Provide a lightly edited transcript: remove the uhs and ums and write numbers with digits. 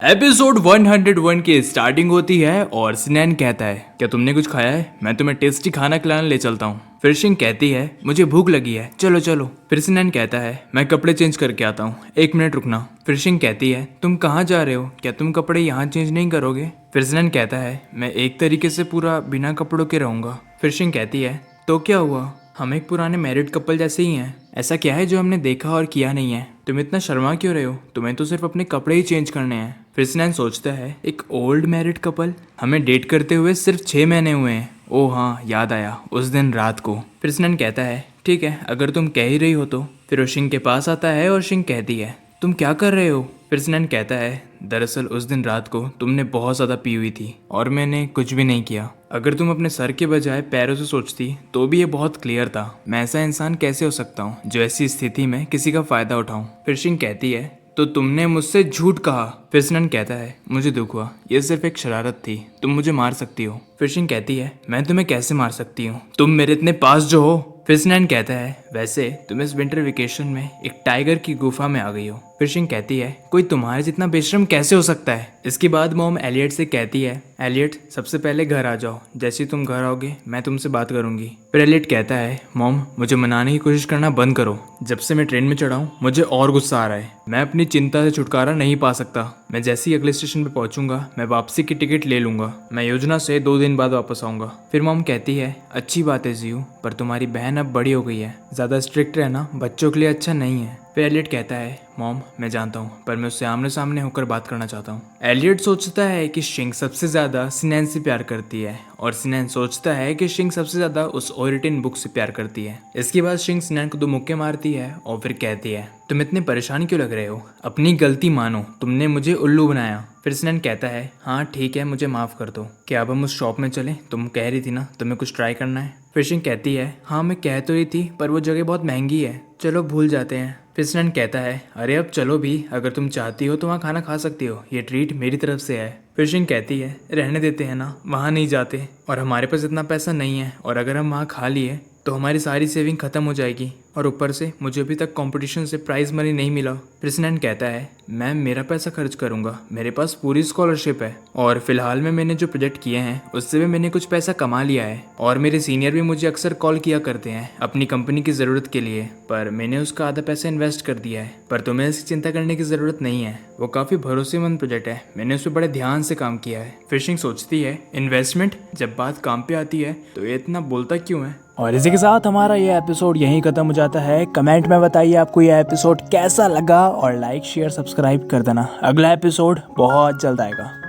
Episode 101 की starting होती है और सिनैन कहता है, क्या तुमने कुछ खाया है? मैं तुम्हें टेस्टी खाना खिलाने ले चलता हूँ। फिर शिंग कहती है, मुझे भूख लगी है, चलो चलो। फिर सिनैन कहता है, मैं कपड़े चेंज करके आता हूँ, 1 मिनट रुकना। फिर शिंग कहती है, तुम कहाँ जा रहे हो? क्या तुम कपड़े यहाँ चेंज नहीं करोगे? फिर सिनैन कहता है, मैं एक तरीके से पूरा बिना कपड़ों के रहूंगा। फिर शिंग कहती है, तो क्या हुआ, हम एक पुराने मैरिड कपल जैसे ही हैं। ऐसा क्या है जो हमने देखा और किया नहीं है? तुम इतना शर्मा क्यों रहे हो? तुम्हें तो सिर्फ अपने कपड़े ही चेंज करने हैं। फिर सिनैन सोचता है, एक ओल्ड मैरिड कपल, हमें डेट करते हुए सिर्फ 6 महीने हुए हैं। ओह हाँ, याद आया उस दिन रात को। फिर सिनैन कहता है, ठीक है, अगर तुम कह ही रही हो तो। फिर वो शिंग के पास आता है और शिंग कहती है, तुम क्या कर रहे हो? फिर सिनैन कहता है, दरअसल उस दिन रात को तुमने बहुत ज़्यादा पी हुई थी और मैंने कुछ भी नहीं किया। अगर तुम अपने सर के बजाय पैरों से सोचती तो भी ये बहुत क्लियर था। मैं ऐसा इंसान कैसे हो सकता हूँ जो ऐसी स्थिति में किसी का फ़ायदा उठाऊँ? फिर शिंग कहती है, तो तुमने मुझसे झूठ कहा। फिर सिनैन कहता है, मुझे दुख हुआ, ये सिर्फ एक शरारत थी, तुम मुझे मार सकती हो। फिर शिंग कहती है, मैं तुम्हें कैसे मार सकती हूँ, तुम मेरे इतने पास जो हो। फिर सिनैन कहता है, वैसे तुम इस विंटर वेकेशन में एक टाइगर की गुफा में आ गई हो। फिर शिंग कहती है, कोई तुम्हारे जितना बेशर्म कैसे हो सकता है? इसके बाद मॉम एलियट से कहती है, एलियट सबसे पहले घर आ जाओ, जैसे ही तुम घर आओगे मैं तुमसे बात करूंगी। फिर एलियट कहता है, मॉम मुझे मनाने की कोशिश करना बंद करो, जब से मैं ट्रेन में चढ़ा हूँ मुझे और गुस्सा आ रहा है। मैं अपनी चिंता से छुटकारा नहीं पा सकता। मैं जैसे ही अगले स्टेशन पे पहुंचूंगा मैं वापसी की टिकट ले लूंगा। मैं योजना से 2 दिन बाद वापस आऊंगा। फिर मॉम कहती है, अच्छी बात है जियो, पर तुम्हारी बहन अब बड़ी हो गई है, ज़्यादा स्ट्रिक्ट रहना बच्चों के लिए अच्छा नहीं है। फिर एलियट कहता है, मॉम मैं जानता हूँ, पर मैं उससे आमने सामने होकर बात करना चाहता हूँ। एलियट सोचता है कि शिंग सबसे ज़्यादा सिनैन से प्यार करती है और सिनैन सोचता है कि शिंग सबसे ज़्यादा उस ओरिटिन बुक से प्यार करती है। इसके बाद शिंग सिनैन को 2 मुक्के मारती है और फिर कहती है, तुम इतने परेशान क्यों लग रहे हो? अपनी गलती मानो, तुमने मुझे उल्लू बनाया। फिर सिनैन कहता है, हाँ ठीक है, मुझे माफ़ कर दो। क्या अब हम उस शॉप में चलें? तुम कह रही थी ना तुम्हें कुछ ट्राई करना है। फिर शिंग कहती है, हाँ मैं कह तो रही थी, पर वो जगह बहुत महंगी है, चलो भूल जाते हैं। फिर सिनैन कहता है, अरे अब चलो भी, अगर तुम चाहती हो तो वहाँ खाना खा सकती हो, ये ट्रीट मेरी तरफ से है। फिर शिंग कहती है, रहने देते हैं ना, वहाँ नहीं जाते, और हमारे पास इतना पैसा नहीं है, और अगर हम वहाँ खा लिए तो हमारी सारी सेविंग खत्म हो जाएगी, और ऊपर से मुझे अभी तक कंपटीशन से प्राइज मनी नहीं मिला। फिर सिनैन कहता है, मैं मेरा पैसा खर्च करूंगा, मेरे पास पूरी स्कॉलरशिप है, और फिलहाल में मैंने जो प्रोजेक्ट किए हैं उससे भी मैंने कुछ पैसा कमा लिया है, और मेरे सीनियर भी मुझे अक्सर कॉल किया करते हैं अपनी कंपनी की ज़रूरत के लिए, पर मैंने उसका आधा पैसा इन्वेस्ट कर दिया है। पर तुम्हें इसकी चिंता करने की ज़रूरत नहीं है, वो काफ़ी भरोसेमंद प्रोजेक्ट है, मैंने उस पर बड़े ध्यान से काम किया है। फिर शिंग सोचती है, इन्वेस्टमेंट, जब बात काम पे आती है तो ये इतना बोलता क्यों है? और इसी के साथ हमारा ये एपिसोड यहीं खत्म हो जाता है। कमेंट में बताइए आपको ये एपिसोड कैसा लगा, और लाइक शेयर सब्सक्राइब कर देना। अगला एपिसोड बहुत जल्द आएगा।